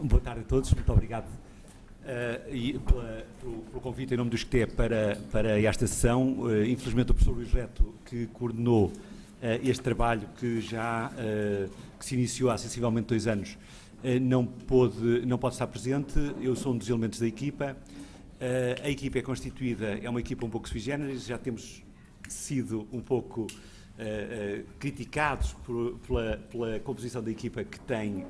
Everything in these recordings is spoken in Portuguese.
Boa tarde a todos, muito obrigado pelo convite em nome do SCTE para esta sessão. Infelizmente o professor Luís Reto, que coordenou este trabalho que se iniciou há sensivelmente 2 anos, não pode estar presente. Eu sou um dos elementos da equipa. A equipa é constituída, é uma equipa um pouco sui generis, já temos sido um pouco criticados pela composição da equipa que tem.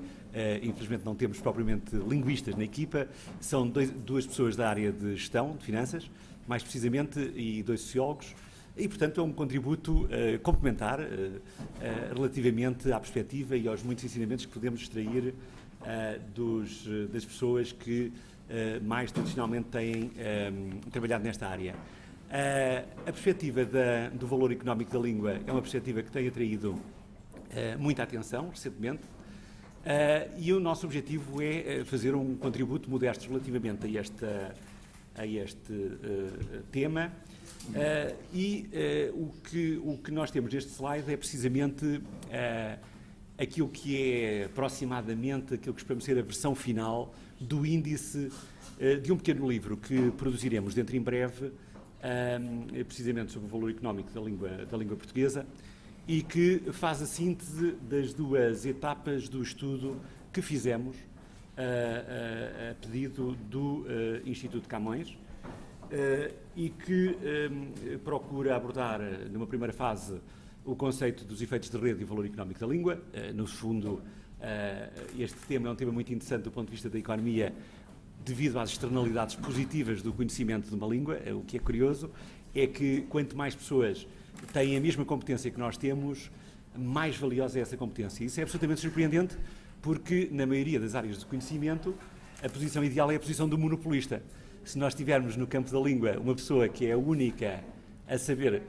Infelizmente não temos propriamente linguistas na equipa, são duas pessoas da área de gestão, de finanças, mais precisamente, e 2 sociólogos, e portanto é um contributo complementar relativamente à perspectiva e aos muitos ensinamentos que podemos extrair das pessoas que mais tradicionalmente têm trabalhado nesta área. A perspectiva do valor económico da língua é uma perspectiva que tem atraído muita atenção recentemente. E o nosso objetivo é fazer um contributo modesto relativamente a este tema. O que nós temos neste slide é precisamente aquilo que é aproximadamente aquilo que esperamos ser a versão final do índice de um pequeno livro que produziremos dentro em breve, precisamente sobre o valor económico da língua portuguesa, e que faz a síntese das 2 etapas do estudo que fizemos a pedido do Instituto Camões e que procura abordar, numa primeira fase, o conceito dos efeitos de rede e o valor económico da língua. No fundo, este tema é um tema muito interessante do ponto de vista da economia, devido às externalidades positivas do conhecimento de uma língua. O que é curioso é que quanto mais pessoas têm a mesma competência que nós temos, mais valiosa é essa competência. Isso é absolutamente surpreendente, porque na maioria das áreas do conhecimento a posição ideal é a posição do monopolista. Se nós tivermos no campo da língua uma pessoa que é a única a saber...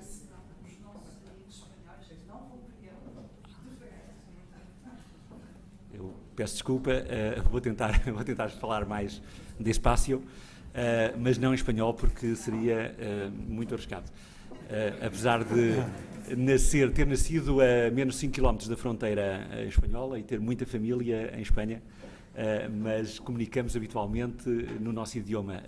Eu peço desculpa, vou tentar falar mais despacio, mas não em espanhol, porque seria muito arriscado. Apesar de ter nascido a menos 5 km da fronteira espanhola e ter muita família em Espanha, mas comunicamos habitualmente no nosso idioma.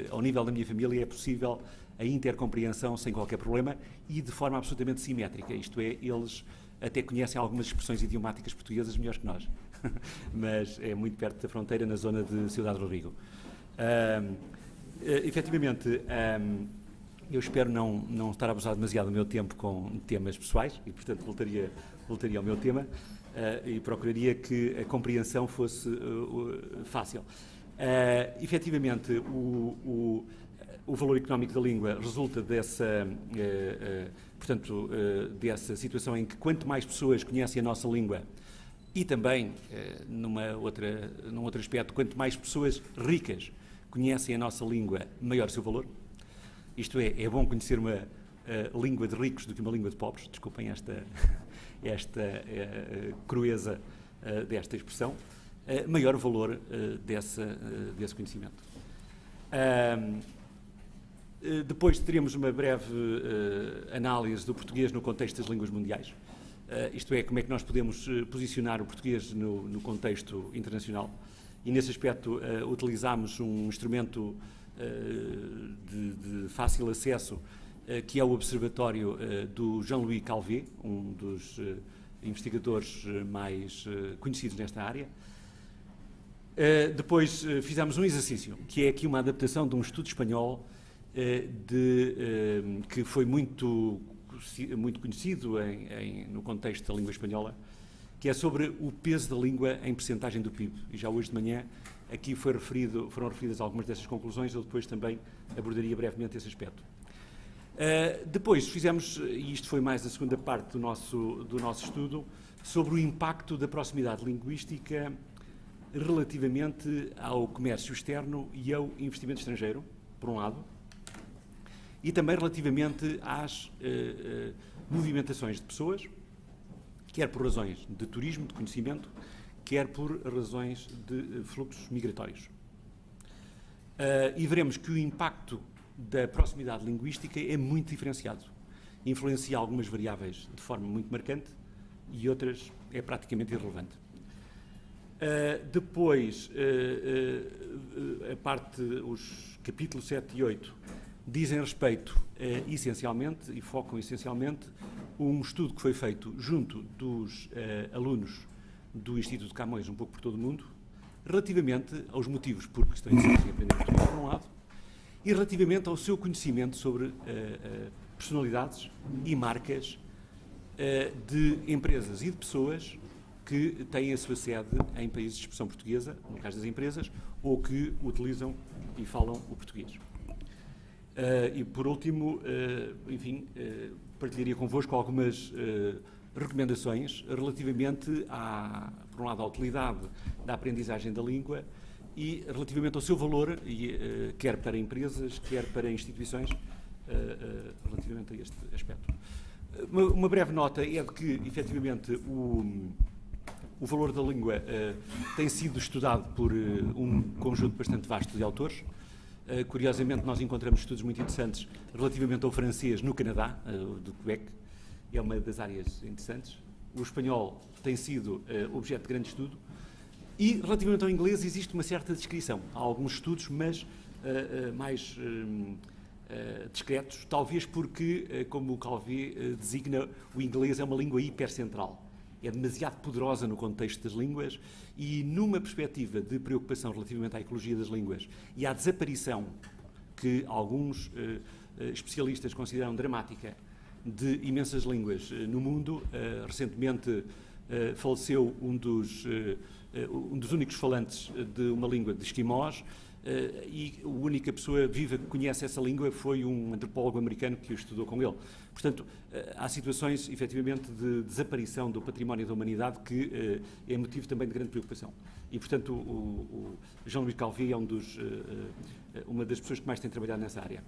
Ao nível da minha família é possível a intercompreensão sem qualquer problema e de forma absolutamente simétrica, isto é, eles até conhecem algumas expressões idiomáticas portuguesas melhores que nós, mas é muito perto da fronteira, na zona de Ciudad Rodrigo. Efetivamente, eu espero não estar a abusar demasiado do meu tempo com temas pessoais e, portanto, voltaria ao meu tema e procuraria que a compreensão fosse fácil. Efetivamente, o valor económico da língua resulta dessa situação em que quanto mais pessoas conhecem a nossa língua e também, num outro aspecto, quanto mais pessoas ricas conhecem a nossa língua, maior o seu valor. Isto é bom conhecer uma língua de ricos do que uma língua de pobres, desculpem esta crueza desta expressão, maior o valor desse conhecimento. Depois teremos uma breve análise do português no contexto das línguas mundiais, isto é, como é que nós podemos posicionar o português no contexto internacional, e nesse aspecto utilizámos um instrumento de fácil acesso, que é o Observatório do Jean-Louis Calvé, um dos investigadores mais conhecidos nesta área. Depois fizemos um exercício, que é aqui uma adaptação de um estudo espanhol que foi muito conhecido no contexto da língua espanhola, que é sobre o peso da língua em percentagem do PIB. E já hoje de manhã aqui foram referidas algumas dessas conclusões, eu depois também abordaria brevemente esse aspecto. Depois fizemos, e isto foi mais a segunda parte do nosso estudo, sobre o impacto da proximidade linguística relativamente ao comércio externo e ao investimento estrangeiro, por um lado, e também relativamente às movimentações de pessoas, quer por razões de turismo, de conhecimento, quer por razões de fluxos migratórios. E veremos que o impacto da proximidade linguística é muito diferenciado. Influencia algumas variáveis de forma muito marcante e outras é praticamente irrelevante. Depois, os capítulos 7 e 8 dizem respeito, essencialmente, e focam essencialmente, um estudo que foi feito junto dos alunos do Instituto de Camões, um pouco por todo o mundo, relativamente aos motivos por que estão interessados em aprender português, por um lado, e relativamente ao seu conhecimento sobre personalidades e marcas de empresas e de pessoas que têm a sua sede em países de expressão portuguesa, no caso das empresas, ou que utilizam e falam o português. E, por último, partilharia convosco algumas recomendações relativamente, por um lado, à utilidade da aprendizagem da língua e relativamente ao seu valor, quer para empresas, quer para instituições, relativamente a este aspecto. Uma breve nota é de que, efetivamente, o valor da língua tem sido estudado por um conjunto bastante vasto de autores. Curiosamente, nós encontramos estudos muito interessantes relativamente ao francês no Canadá, do Quebec, é uma das áreas interessantes. O espanhol tem sido objeto de grande estudo. E, relativamente ao inglês, existe uma certa descrição. Há alguns estudos, mas mais discretos, talvez porque, como o Calvé designa, o inglês é uma língua hipercentral. É demasiado poderosa no contexto das línguas e, numa perspectiva de preocupação relativamente à ecologia das línguas e à desaparição que alguns especialistas consideram dramática de imensas línguas no mundo, recentemente faleceu um dos únicos falantes de uma língua de esquimós, e a única pessoa viva que conhece essa língua foi um antropólogo americano que o estudou com ele. Portanto, há situações, efetivamente, de desaparição do património da humanidade que é motivo também de grande preocupação. E, portanto, o Jean-Louis Calvé é uma das pessoas que mais tem trabalhado nessa área.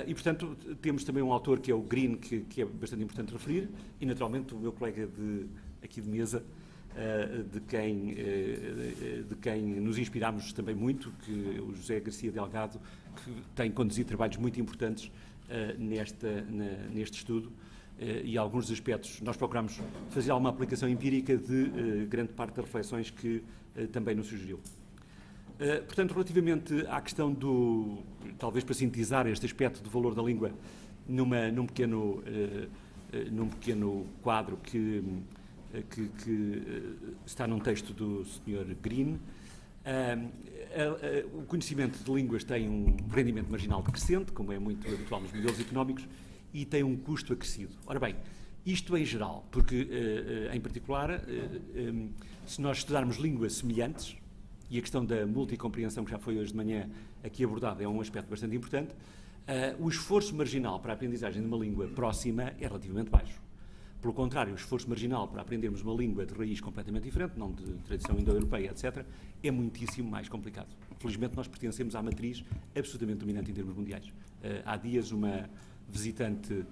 E, portanto, temos também um autor que é o Green, que é bastante importante referir, e, naturalmente, o meu colega aqui de mesa, de quem nos inspirámos também muito, que o José Garcia Delgado, que tem conduzido trabalhos muito importantes neste estudo, e alguns dos aspectos. Nós procuramos fazer alguma aplicação empírica de grande parte das reflexões que também nos sugeriu. Portanto, relativamente à questão talvez para sintetizar este aspecto do valor da língua num pequeno quadro que está num texto do Sr. Green, o conhecimento de línguas tem um rendimento marginal decrescente, como é muito habitual nos modelos económicos, e tem um custo acrescido. Ora bem, isto em geral, porque, em particular, se nós estudarmos línguas semelhantes, e a questão da multicompreensão, que já foi hoje de manhã aqui abordada, é um aspecto bastante importante, o esforço marginal para a aprendizagem de uma língua próxima é relativamente baixo. Pelo contrário, o esforço marginal para aprendermos uma língua de raiz completamente diferente, não de tradição indo-europeia, etc., é muitíssimo mais complicado. Felizmente, nós pertencemos à matriz absolutamente dominante em termos mundiais. Há dias, uma visitante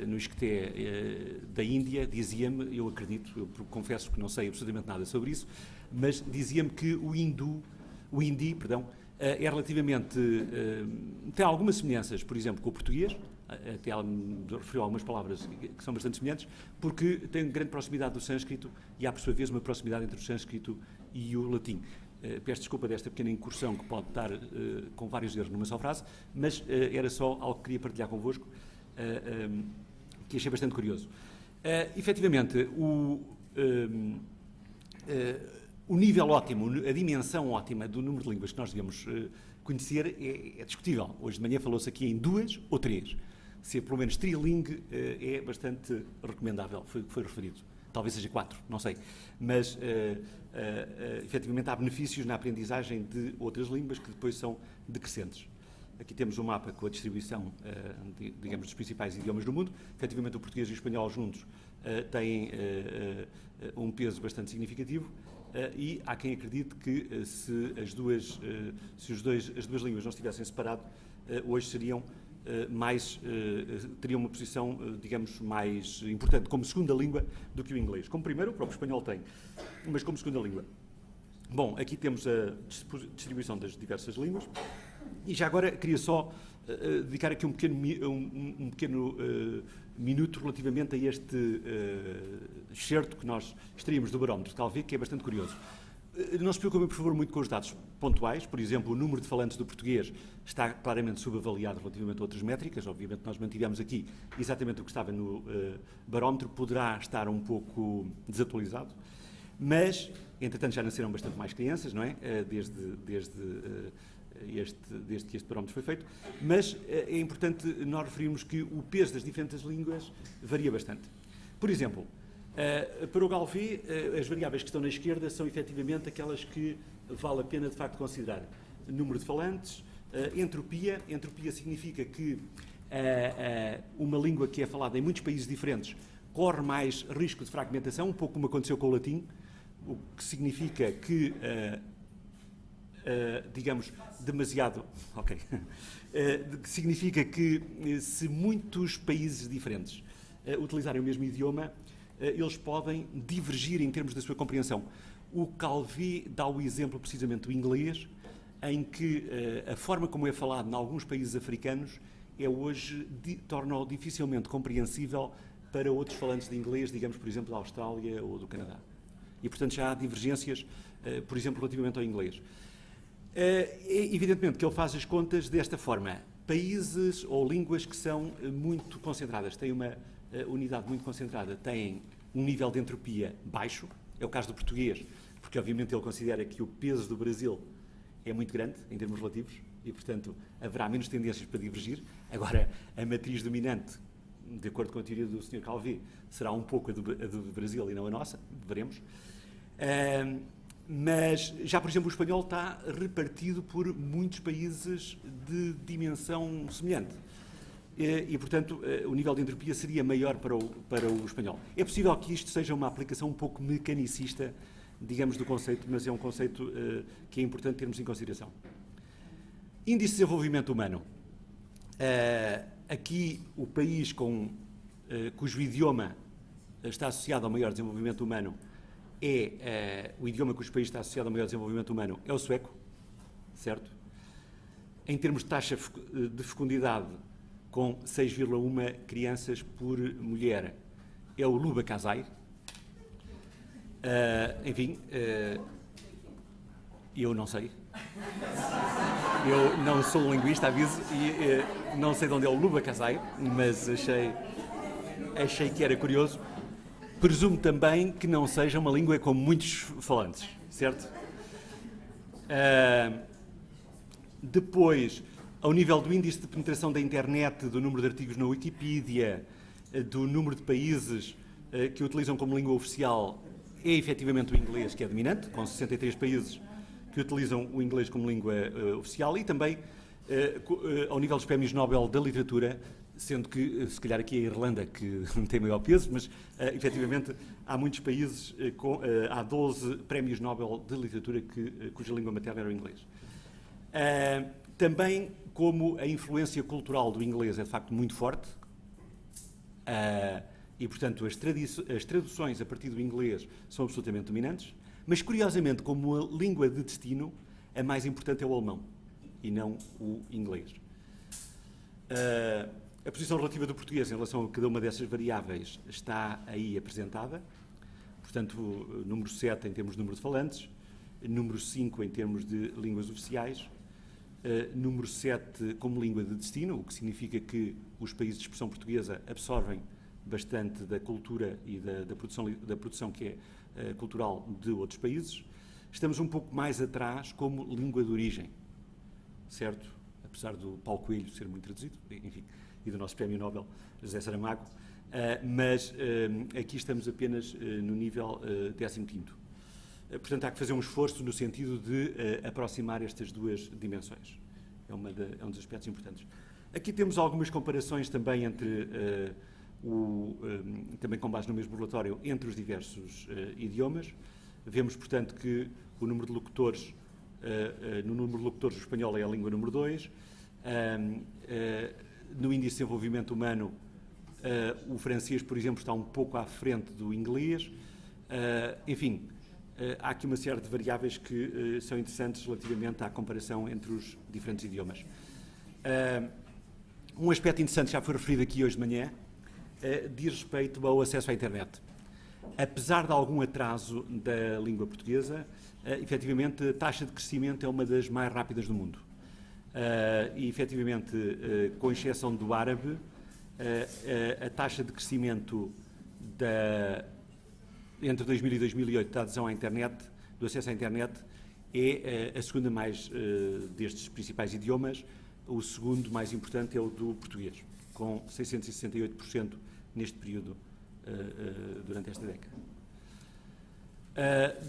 no ISCTE da Índia dizia-me, eu acredito, eu confesso que não sei absolutamente nada sobre isso, mas dizia-me que o hindi, é relativamente, tem algumas semelhanças, por exemplo, com o português, até ela me referiu a algumas palavras que são bastante semelhantes, porque tem grande proximidade do sânscrito e há, por sua vez, uma proximidade entre o sânscrito e o latim. Peço desculpa desta pequena incursão que pode estar com vários erros numa só frase, mas era só algo que queria partilhar convosco, que achei bastante curioso. Efetivamente, o nível ótimo, a dimensão ótima do número de línguas que nós devemos conhecer é discutível. Hoje de manhã falou-se aqui em 2 ou 3. Ser pelo menos trilingue é bastante recomendável, foi referido. Talvez seja 4, não sei. Mas, efetivamente, há benefícios na aprendizagem de outras línguas que depois são decrescentes. Aqui temos um mapa com a distribuição, digamos, dos principais idiomas do mundo. Efetivamente, o português e o espanhol juntos têm um peso bastante significativo, e há quem acredite que se as duas línguas não estivessem separadas, hoje teriam uma posição, digamos, mais importante como segunda língua do que o inglês. Como primeiro, o próprio espanhol tem, mas como segunda língua. Bom, aqui temos a distribuição das diversas línguas. E já agora queria só dedicar aqui um pequeno minuto relativamente a este excerto que nós extraímos do barómetro de Calvé, que é bastante curioso. Não se preocupem, por favor, muito com os dados pontuais. Por exemplo, o número de falantes do português está claramente subavaliado relativamente a outras métricas. Obviamente, nós mantivemos aqui exatamente o que estava no barómetro. Poderá estar um pouco desatualizado, mas, entretanto, já nasceram bastante mais crianças, não é? Desde que este barómetro foi feito. Mas é importante nós referirmos que o peso das diferentes línguas varia bastante. Por exemplo, para o Galvez, as variáveis que estão na esquerda são efetivamente aquelas que vale a pena de facto considerar. Número de falantes, entropia. Entropia significa que uma língua que é falada em muitos países diferentes corre mais risco de fragmentação, um pouco como aconteceu com o latim, o que significa que, digamos, demasiado... Ok. Significa que se muitos países diferentes utilizarem o mesmo idioma, eles podem divergir em termos da sua compreensão. O Calvi dá o exemplo precisamente do inglês, em que a forma como é falado em alguns países africanos hoje torna-o dificilmente compreensível para outros falantes de inglês, digamos, por exemplo, da Austrália ou do Canadá. E, portanto, já há divergências, por exemplo, relativamente ao inglês. Evidentemente que ele faz as contas desta forma. Países ou línguas que são muito concentradas, têm uma unidade muito concentrada, têm um nível de entropia baixo, é o caso do português, porque obviamente ele considera que o peso do Brasil é muito grande em termos relativos e, portanto, haverá menos tendências para divergir. Agora, a matriz dominante, de acordo com a teoria do Sr. Calvi, será um pouco a do Brasil e não a nossa, veremos. Mas já, por exemplo, o espanhol está repartido por muitos países de dimensão semelhante. E, portanto, o nível de entropia seria maior para o espanhol. É possível que isto seja uma aplicação um pouco mecanicista, digamos, do conceito, mas é um conceito que é importante termos em consideração. Índice de desenvolvimento humano. Aqui, o país cujo idioma está associado ao maior desenvolvimento humano o idioma cujo país está associado ao maior desenvolvimento humano é o sueco, certo? Em termos de taxa de fecundidade, com 6,1 crianças por mulher, é o Luba Kasai. Enfim, eu não sei. Eu não sou um linguista, aviso, e não sei de onde é o Luba Kasai, mas achei que era curioso. Presumo também que não seja uma língua com muitos falantes, certo? Depois, ao nível do índice de penetração da internet, do número de artigos na Wikipedia, do número de países que utilizam como língua oficial, é efetivamente o inglês que é dominante, com 63 países que utilizam o inglês como língua oficial, e também ao nível dos prémios Nobel da literatura, sendo que, se calhar, aqui é a Irlanda que tem maior peso, mas, efetivamente, há muitos países, há 12 prémios Nobel de literatura cuja língua materna era o inglês. Também, como a influência cultural do inglês é, de facto, muito forte, e, portanto, as traduções a partir do inglês são absolutamente dominantes, mas, curiosamente, como a língua de destino, a mais importante é o alemão, e não o inglês. A posição relativa do português em relação a cada uma dessas variáveis está aí apresentada. Portanto, número 7 em termos de número de falantes, número 5 em termos de línguas oficiais, número 7 como língua de destino, o que significa que os países de expressão portuguesa absorvem bastante da cultura e da produção que é cultural de outros países. Estamos um pouco mais atrás como língua de origem, certo? Apesar do Paulo Coelho ser muito traduzido, enfim, e do nosso Prémio Nobel, José Saramago, mas aqui estamos apenas no nível 15º. Portanto, há que fazer um esforço no sentido de aproximar estas duas dimensões. É um dos aspectos importantes. Aqui temos algumas comparações também entre, também com base no mesmo relatório, entre os diversos idiomas. Vemos, portanto, que o número de locutores, no número de locutores, o espanhol é a língua número 2. No índice de desenvolvimento humano, o francês, por exemplo, está um pouco à frente do inglês. Enfim, há aqui uma série de variáveis que são interessantes relativamente à comparação entre os diferentes idiomas. Um aspecto interessante, já foi referido aqui hoje de manhã, diz respeito ao acesso à internet. Apesar de algum atraso da língua portuguesa, efetivamente, a taxa de crescimento é uma das mais rápidas do mundo. E, efetivamente, com exceção do árabe, a taxa de crescimento entre 2000 e 2008 da adesão à internet, do acesso à internet, é a segunda mais destes principais idiomas. O segundo mais importante é o do português, com 668% neste período, durante esta década.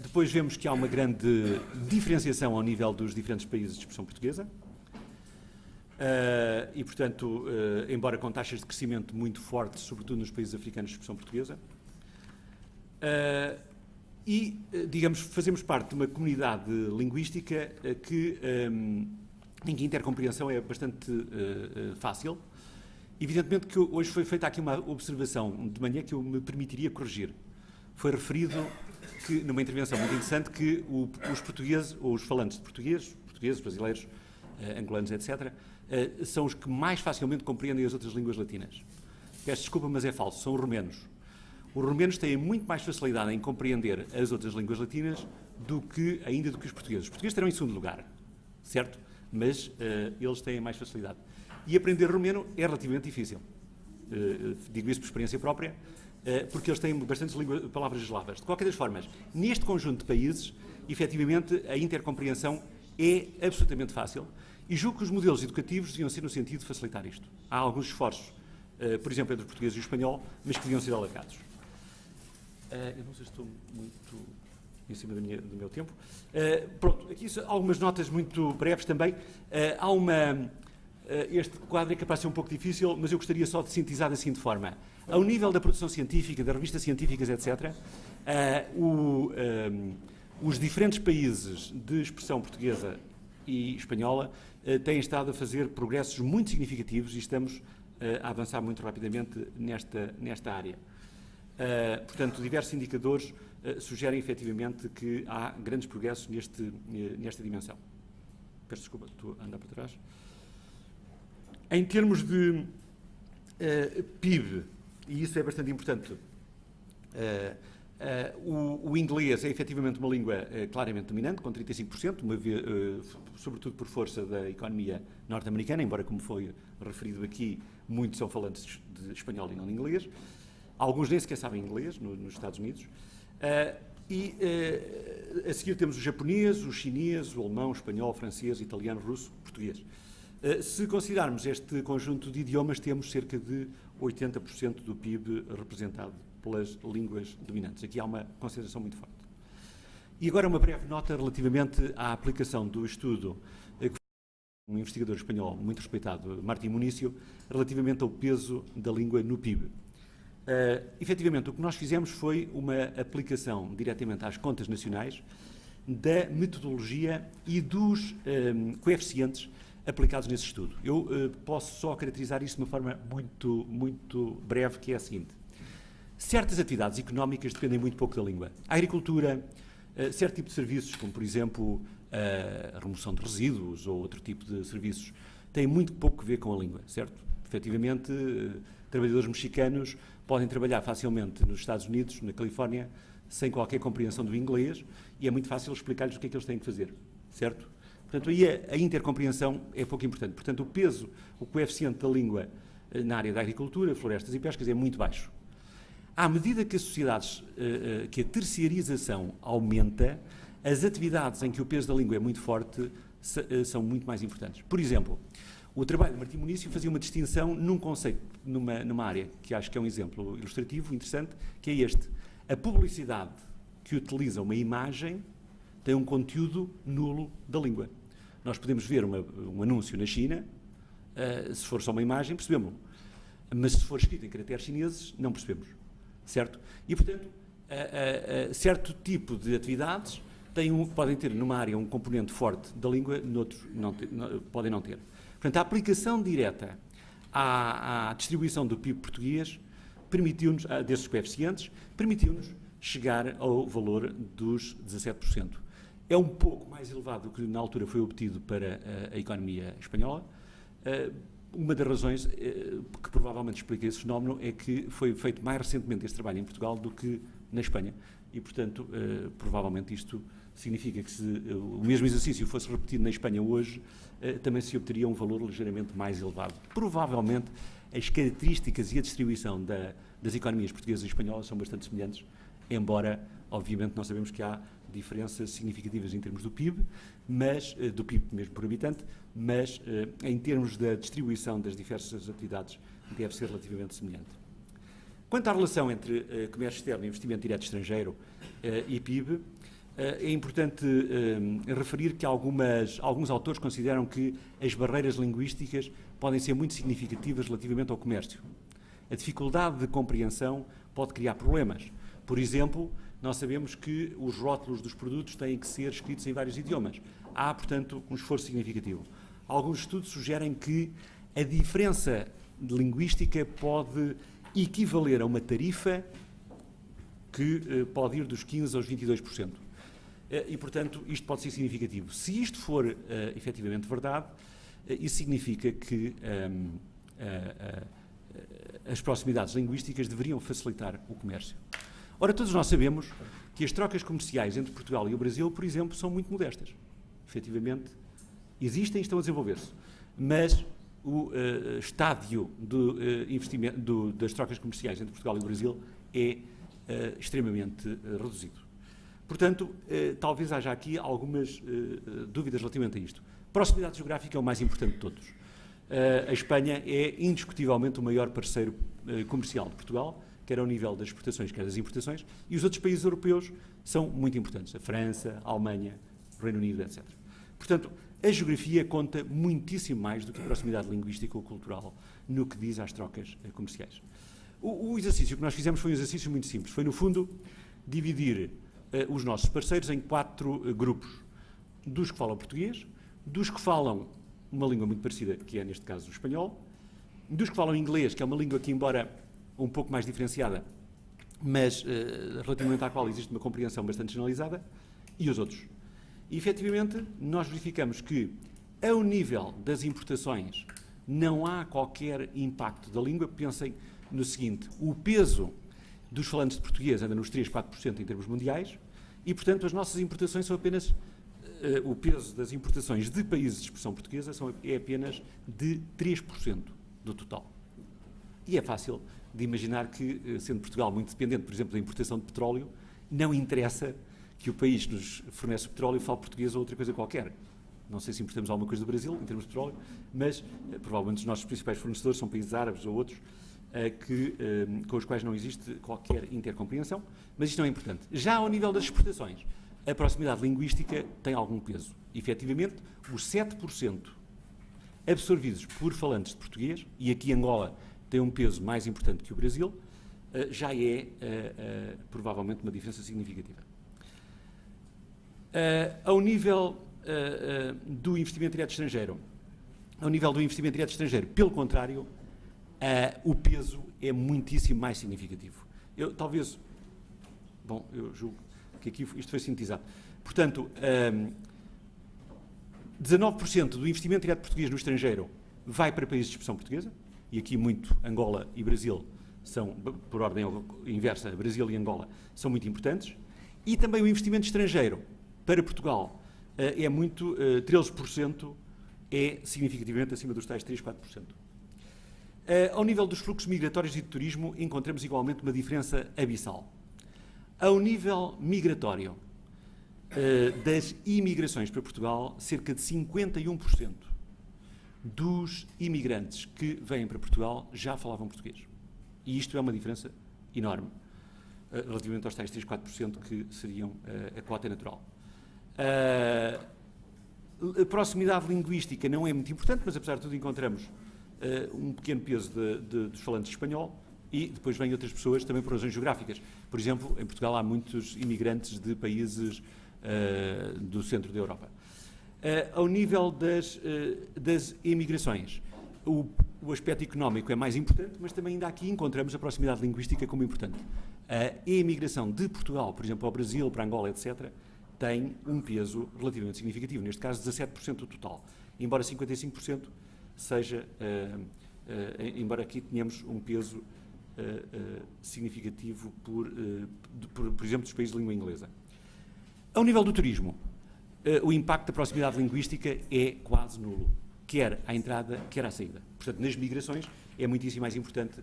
Depois vemos que há uma grande diferenciação ao nível dos diferentes países de expressão portuguesa. E, portanto, embora com taxas de crescimento muito fortes, sobretudo nos países africanos de expressão portuguesa. Digamos, fazemos parte de uma comunidade linguística em que a intercompreensão é bastante fácil. Evidentemente que hoje foi feita aqui uma observação de manhã que eu me permitiria corrigir. Foi referido, que, numa intervenção muito interessante, que os portugueses, ou os falantes de portugueses, brasileiros, angolanos, etc., são os que mais facilmente compreendem as outras línguas latinas. Peço desculpa, mas é falso, são os romenos. Os romenos têm muito mais facilidade em compreender as outras línguas latinas do que os portugueses. Os portugueses terão em segundo lugar, certo? Mas eles têm mais facilidade. E aprender romeno é relativamente difícil. Digo isso por experiência própria, porque eles têm bastantes palavras eslavas. De qualquer das formas, neste conjunto de países, efetivamente, a intercompreensão é absolutamente fácil e julgo que os modelos educativos deviam ser no sentido de facilitar isto. Há alguns esforços, por exemplo, entre o português e o espanhol, mas que deviam ser alargados. Eu não sei se estou muito em cima do meu tempo. Pronto, aqui algumas notas muito breves também. Este quadro é capaz de ser um pouco difícil, mas eu gostaria só de sintetizar da seguinte forma. Ao nível da produção científica, das revistas científicas, etc., os diferentes países de expressão portuguesa e espanhola têm estado a fazer progressos muito significativos e estamos a avançar muito rapidamente nesta área. Portanto, diversos indicadores sugerem efetivamente que há grandes progressos nesta dimensão. Peço desculpa, estou a andar para trás. Em termos de PIB, e isso é bastante importante, o inglês é efetivamente uma língua claramente dominante, com 35%, sobretudo por força da economia norte-americana, embora, como foi referido aqui, muitos são falantes de espanhol e não de inglês. Alguns nem sequer sabem inglês nos Estados Unidos. A seguir temos o japonês, o chinês, o alemão, o espanhol, o francês, o italiano, o russo, o português. Se considerarmos este conjunto de idiomas, temos cerca de 80% do PIB representado pelas línguas dominantes. Aqui há uma concentração muito forte. E agora uma breve nota relativamente à aplicação do estudo que foi um investigador espanhol muito respeitado, Martim Municio, relativamente ao peso da língua no PIB. Efetivamente, o que nós fizemos foi uma aplicação diretamente às contas nacionais da metodologia e dos coeficientes aplicados nesse estudo. Eu posso só caracterizar isso de uma forma muito breve, que é a seguinte. Certas atividades económicas dependem muito pouco da língua. A agricultura, certo tipo de serviços, como por exemplo a remoção de resíduos ou outro tipo de serviços, têm muito pouco a ver com a língua, certo? Efetivamente, trabalhadores mexicanos podem trabalhar facilmente nos Estados Unidos, na Califórnia, sem qualquer compreensão do inglês, e é muito fácil explicar-lhes o que é que eles têm que fazer, certo? Portanto, aí a intercompreensão é pouco importante. Portanto, o coeficiente da língua na área da agricultura, florestas e pescas é muito baixo. À medida que que a terciarização aumenta, as atividades em que o peso da língua é muito forte são muito mais importantes. Por exemplo, o trabalho de Martim Municio fazia uma distinção num conceito, numa área, que acho que é um exemplo ilustrativo, interessante, que é este. A publicidade que utiliza uma imagem tem um conteúdo nulo da língua. Nós podemos ver um anúncio na China, se for só uma imagem, percebemos-lo. Mas se for escrito em caracteres chineses, não percebemos. Certo? E, portanto, certo tipo de atividades podem ter numa área um componente forte da língua, noutros podem não ter. Portanto, a aplicação direta à distribuição do PIB português permitiu-nos, desses coeficientes, permitiu-nos chegar ao valor dos 17%. É um pouco mais elevado do que na altura foi obtido para a economia espanhola. Uma das razões que provavelmente explica esse fenómeno é que foi feito mais recentemente este trabalho em Portugal do que na Espanha e, portanto, provavelmente isto significa que se o mesmo exercício fosse repetido na Espanha hoje, também se obteria um valor ligeiramente mais elevado. Provavelmente, as características e a distribuição das economias portuguesas e espanholas são bastante semelhantes, embora, obviamente, nós sabemos que há diferenças significativas em termos do PIB, do PIB mesmo por habitante, mas em termos da distribuição das diversas atividades deve ser relativamente semelhante. Quanto à relação entre comércio externo e investimento direto estrangeiro e PIB, é importante referir que alguns autores consideram que as barreiras linguísticas podem ser muito significativas relativamente ao comércio. A dificuldade de compreensão pode criar problemas. Por exemplo, nós sabemos que os rótulos dos produtos têm que ser escritos em vários idiomas. Há, portanto, um esforço significativo. Alguns estudos sugerem que a diferença linguística pode equivaler a uma tarifa que pode ir dos 15% aos 22%. E, portanto, isto pode ser significativo. Se isto for efetivamente verdade, isso significa que as proximidades linguísticas deveriam facilitar o comércio. Ora, todos nós sabemos que as trocas comerciais entre Portugal e o Brasil, por exemplo, são muito modestas. Efetivamente, existem e estão a desenvolver-se. Mas o estádio do investimento das trocas comerciais entre Portugal e o Brasil é extremamente reduzido. Portanto, talvez haja aqui algumas dúvidas relativamente a isto. Proximidade geográfica é o mais importante de todos. A Espanha é indiscutivelmente o maior parceiro comercial de Portugal, quer ao nível das exportações, quer das importações, e os outros países europeus são muito importantes, a França, a Alemanha, o Reino Unido, etc. Portanto, a geografia conta muitíssimo mais do que a proximidade linguística ou cultural no que diz às trocas comerciais. O exercício que nós fizemos foi um exercício muito simples, foi, no fundo, dividir os nossos parceiros em 4 grupos, dos que falam português, dos que falam uma língua muito parecida, que é, neste caso, o espanhol, dos que falam inglês, que é uma língua que, embora um pouco mais diferenciada, mas relativamente à qual existe uma compreensão bastante generalizada, e os outros. E, efetivamente, nós verificamos que, ao nível das importações, não há qualquer impacto da língua. Pensem no seguinte: o peso dos falantes de português anda nos 3, 4% em termos mundiais, e, portanto, as nossas importações são apenas... o peso das importações de países de expressão portuguesa é apenas de 3% do total. E é fácil de imaginar que, sendo Portugal muito dependente, por exemplo, da importação de petróleo, não interessa que o país que nos fornece o petróleo fale português ou outra coisa qualquer. Não sei se importamos alguma coisa do Brasil, em termos de petróleo, mas provavelmente os nossos principais fornecedores são países árabes ou outros com os quais não existe qualquer intercompreensão, mas isto não é importante. Já ao nível das exportações, a proximidade linguística tem algum peso. Efetivamente, os 7% absorvidos por falantes de português, e aqui Angola tem um peso mais importante que o Brasil, já é provavelmente uma diferença significativa. Ao nível do investimento direto estrangeiro, pelo contrário, o peso é muitíssimo mais significativo. Eu julgo que aqui isto foi sintetizado. Portanto, 19% do investimento direto português no estrangeiro vai para países de expressão portuguesa, e aqui muito Angola e Brasil são, por ordem inversa, Brasil e Angola são muito importantes, e também o investimento estrangeiro para Portugal é muito, 13% é significativamente acima dos tais 3, 4%. Ao nível dos fluxos migratórios e de turismo, encontramos igualmente uma diferença abissal. Ao nível migratório das imigrações para Portugal, cerca de 51% dos imigrantes que vêm para Portugal já falavam português. E isto é uma diferença enorme, relativamente aos tais 3, 4% que seriam a cota natural. A proximidade linguística não é muito importante, mas apesar de tudo encontramos um pequeno peso dos falantes de espanhol, e depois vêm outras pessoas também por razões geográficas. Por exemplo, em Portugal há muitos imigrantes de países do centro da Europa. Ao nível das imigrações, o aspecto económico é mais importante, mas também ainda aqui encontramos a proximidade linguística como importante. A imigração de Portugal, por exemplo, ao Brasil, para Angola, etc., tem um peso relativamente significativo, neste caso 17% do total, embora 55% seja, embora aqui tenhamos um peso significativo, por exemplo, dos países de língua inglesa. Ao nível do turismo, o impacto da proximidade linguística é quase nulo, quer à entrada, quer à saída. Portanto, nas migrações é muitíssimo mais importante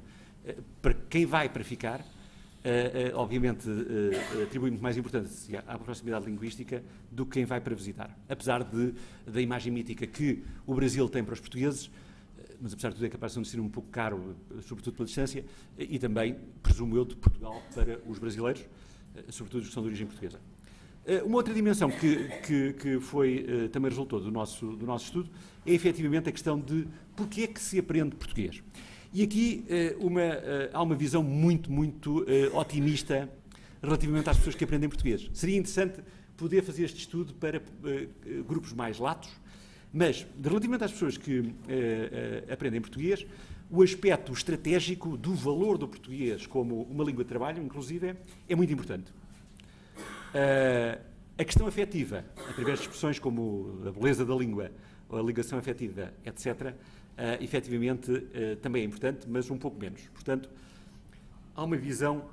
para quem vai para ficar. Obviamente, atribui muito mais importância à proximidade linguística do que quem vai para visitar. Apesar da imagem mítica que o Brasil tem para os portugueses, mas apesar de tudo é capaz de ser um destino um pouco caro, sobretudo pela distância, e também, presumo eu, de Portugal para os brasileiros, sobretudo os que são de origem portuguesa. Uma outra dimensão que foi, também resultou do nosso estudo é efetivamente a questão de porquê é que se aprende português. E aqui há uma visão muito otimista relativamente às pessoas que aprendem português. Seria interessante poder fazer este estudo para grupos mais latos, mas relativamente às pessoas que aprendem português, o aspecto estratégico do valor do português como uma língua de trabalho, inclusive, é muito importante. A questão afetiva, através de expressões como a beleza da língua, ou a ligação afetiva, etc., efetivamente também é importante, mas um pouco menos. Portanto, há uma visão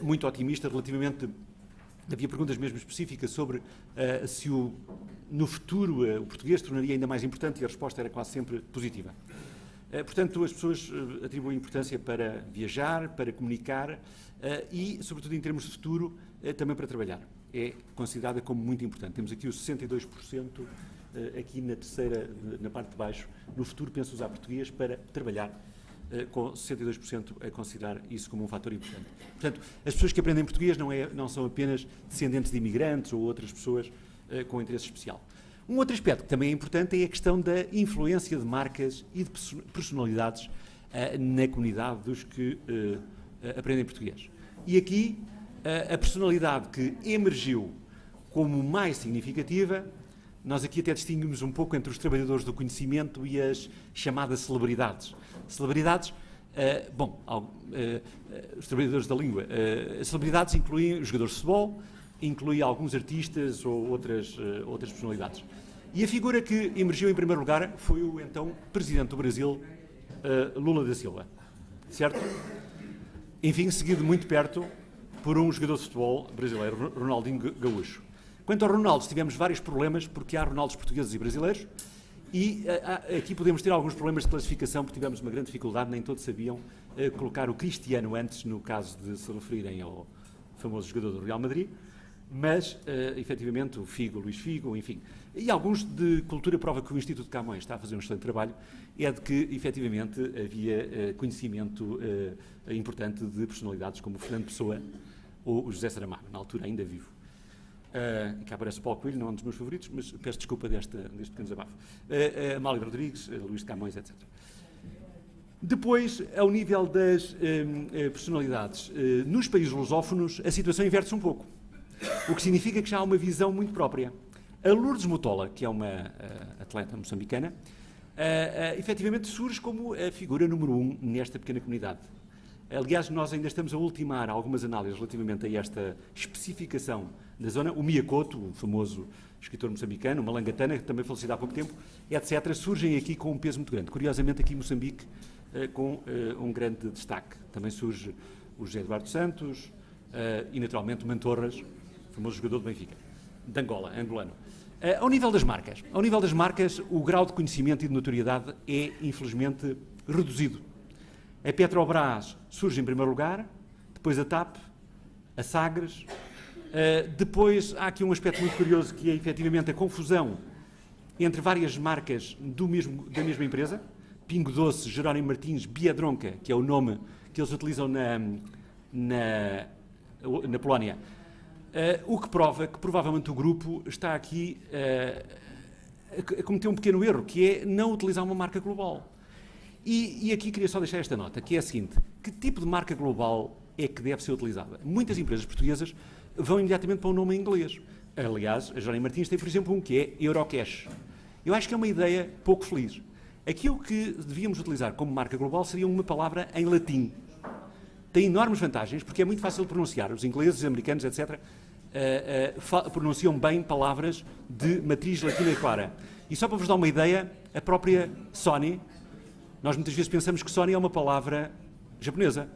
muito otimista relativamente. Havia perguntas mesmo específicas sobre se no futuro o português se tornaria ainda mais importante, e a resposta era quase sempre positiva. Portanto, as pessoas atribuem importância para viajar, para comunicar e, sobretudo em termos de futuro, também para trabalhar. É considerada como muito importante. Temos aqui os 62%, aqui na parte de baixo. No futuro penso usar português para trabalhar, com 62% a considerar isso como um fator importante. Portanto, as pessoas que aprendem português não são apenas descendentes de imigrantes ou outras pessoas com interesse especial. Um outro aspecto que também é importante é a questão da influência de marcas e de personalidades na comunidade dos que aprendem português. E aqui, a personalidade que emergiu como mais significativa, nós aqui até distinguimos um pouco entre os trabalhadores do conhecimento e as chamadas celebridades. Celebridades, os trabalhadores da língua, as celebridades incluem os jogadores de futebol, incluem alguns artistas ou outras personalidades. E a figura que emergiu em primeiro lugar foi o então Presidente do Brasil, Lula da Silva, certo? Enfim, seguido muito perto por um jogador de futebol brasileiro, Ronaldinho Gaúcho. Quanto ao Ronaldo, tivemos vários problemas, porque há Ronaldos portugueses e brasileiros, e aqui podemos ter alguns problemas de classificação, porque tivemos uma grande dificuldade, nem todos sabiam colocar o Cristiano antes, no caso de se referirem ao famoso jogador do Real Madrid, mas, efetivamente, o Figo, Luís Figo, enfim. E alguns de cultura prova que o Instituto de Camões está a fazer um excelente trabalho, é de que, efetivamente, havia conhecimento importante de personalidades como o Fernando Pessoa ou o José Saramago, na altura ainda vivo. E cá aparece o Paulo Coelho, não é um dos meus favoritos, mas peço desculpa deste pequeno desabafo. Amália Rodrigues, Luís de Camões, etc. Depois, ao nível das personalidades, nos países lusófonos, a situação inverte-se um pouco, o que significa que já há uma visão muito própria. A Lourdes Motola, que é uma atleta moçambicana, efetivamente surge como a figura número 1 nesta pequena comunidade. Aliás, nós ainda estamos a ultimar algumas análises relativamente a esta especificação da zona. O Miyakoto, o famoso escritor moçambicano, o Malangatana, que também faleceu há pouco tempo, etc., surgem aqui com um peso muito grande. Curiosamente, aqui em Moçambique, com um grande destaque. Também surge o José Eduardo Santos e, naturalmente, o Mantorras, o famoso jogador do Benfica, de Angola, angolano. Ao nível das marcas, o grau de conhecimento e de notoriedade é, infelizmente, reduzido. A Petrobras surge em primeiro lugar, depois a TAP, a Sagres, depois há aqui um aspecto muito curioso que é efetivamente a confusão entre várias marcas da mesma empresa, Pingo Doce, Jerónimo Martins, Biedronka, que é o nome que eles utilizam na Polónia, o que prova que provavelmente o grupo está aqui a cometer um pequeno erro, que é não utilizar uma marca global. E aqui queria só deixar esta nota, que é a seguinte: que tipo de marca global é que deve ser utilizada? Muitas empresas portuguesas vão imediatamente para um nome em inglês. Aliás, a Jerónimo Martins tem, por exemplo, um que é Eurocash. Eu acho que é uma ideia pouco feliz. Aquilo que devíamos utilizar como marca global seria uma palavra em latim. Tem enormes vantagens, porque é muito fácil de pronunciar. Os ingleses, os americanos, etc., pronunciam bem palavras de matriz latina e clara. E só para vos dar uma ideia, a própria Sony, nós muitas vezes pensamos que Sony é uma palavra japonesa.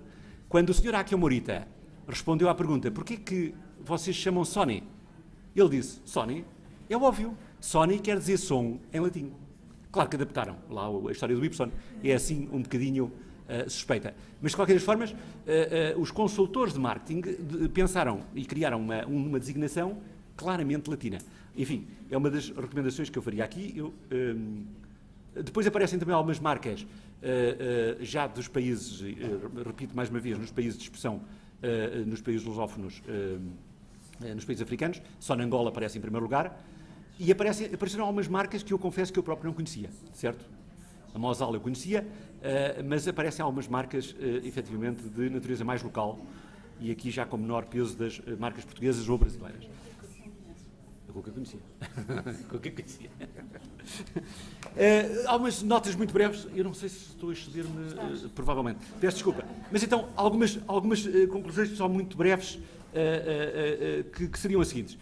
Quando o Sr. Akio Morita respondeu à pergunta: porquê que vocês chamam Sony? Ele disse, Sony, é óbvio, Sony quer dizer som em latim. Claro que adaptaram lá a história do Y, é assim um bocadinho suspeita. Mas, de qualquer das formas, os consultores de marketing pensaram e criaram uma designação claramente latina. Enfim, é uma das recomendações que eu faria aqui. Depois aparecem também algumas marcas já dos países, repito mais uma vez, nos países de expressão, nos países lusófonos, nos países africanos. Só na Angola aparece em primeiro lugar. E apareceram algumas marcas que eu confesso que eu próprio não conhecia, certo? A Mosal eu conhecia, mas aparecem algumas marcas, efetivamente, de natureza mais local, e aqui já com menor peso das marcas portuguesas ou brasileiras. A Cuca conhecia. A Cuca conhecia. Algumas notas muito breves, eu não sei se estou a exceder-me, provavelmente. Peço desculpa. Mas então, algumas conclusões só muito breves, que seriam as seguintes.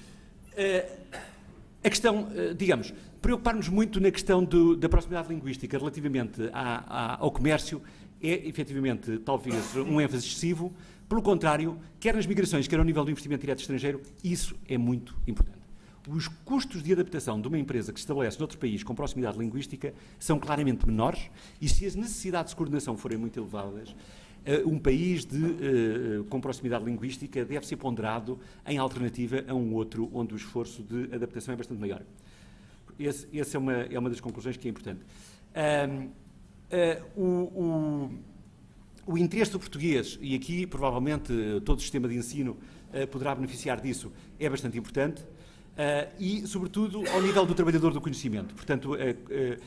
A questão, digamos, preocupar-nos muito na questão da proximidade linguística relativamente ao comércio é, efetivamente, talvez um ênfase excessivo. Pelo contrário, quer nas migrações, quer ao nível do investimento direto estrangeiro, isso é muito importante. Os custos de adaptação de uma empresa que se estabelece noutro país com proximidade linguística são claramente menores e se as necessidades de coordenação forem muito elevadas, um país com proximidade linguística deve ser ponderado em alternativa a um outro onde o esforço de adaptação é bastante maior. Essa é uma das conclusões que é importante. O interesse do português, e aqui provavelmente todo o sistema de ensino poderá beneficiar disso, é bastante importante. E, sobretudo, ao nível do trabalhador do conhecimento. Portanto,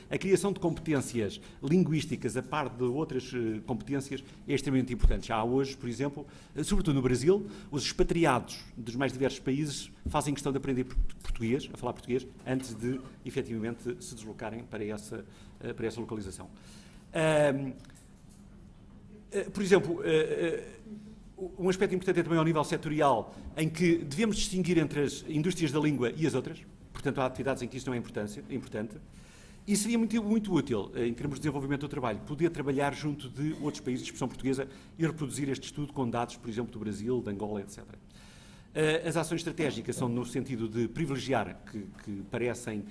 a criação de competências linguísticas a par de outras competências é extremamente importante. Já há hoje, por exemplo, sobretudo no Brasil, os expatriados dos mais diversos países fazem questão de aprender português, a falar português, antes de, efetivamente, se deslocarem para essa localização. Por exemplo, um aspecto importante é também ao nível setorial, em que devemos distinguir entre as indústrias da língua e as outras, portanto há atividades em que isso não é importante, e seria muito, muito útil, em termos de desenvolvimento do trabalho, poder trabalhar junto de outros países de expressão portuguesa e reproduzir este estudo com dados, por exemplo, do Brasil, de Angola, etc. As ações estratégicas são no sentido de privilegiar, que parecem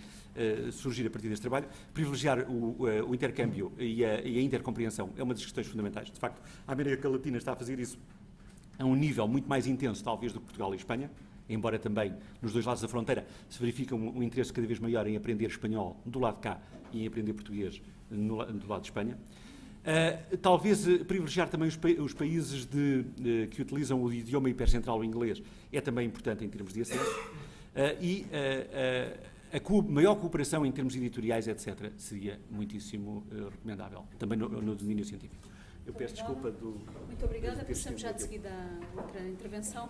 surgir a partir deste trabalho, privilegiar o intercâmbio e a intercompreensão é uma das questões fundamentais. De facto, a América Latina está a fazer isso a um nível muito mais intenso, talvez, do que Portugal e Espanha, embora também nos dois lados da fronteira se verifica um interesse cada vez maior em aprender espanhol do lado de cá e em aprender português do lado de Espanha. Talvez privilegiar também os países que utilizam o idioma hipercentral, o inglês, é também importante em termos de acesso. A maior cooperação em termos editoriais, etc., seria muitíssimo recomendável, também no domínio científico. Eu peço desculpa do... Muito obrigada. Passamos já de seguida a outra intervenção.